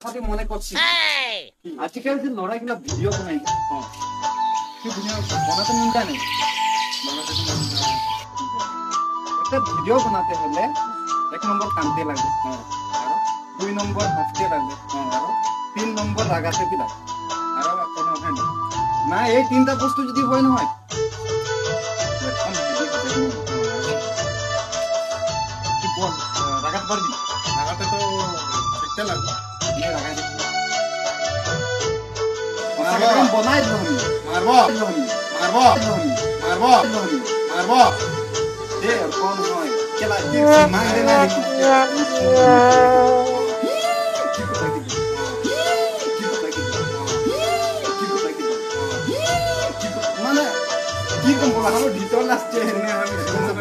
খালি মনে করছি আজকাল যে লড়াইগুলো ভিডিও বানাই কি ভিডিও বানাতে মন যায় না একটা ভিডিও বানাতে হলে 1 নম্বর কানতে লাগবে আর 2 নম্বর হাসতে লাগবে আর 3 নম্বর রাগাতে দিলা আর কোনো হয় না না এই তিনটা বস্তু যদি হয় না হয় এখন ভিডিও কি বল রাগাতে পারবি রাগাতে তো শিখতে লাগবে ये लगा दे मारबो बनाई दहनी मारबो मारबो मारबो मारबो ए कौन होय चला मांग देना माने की कम बोला हम डिटोल लास्ट है ने हम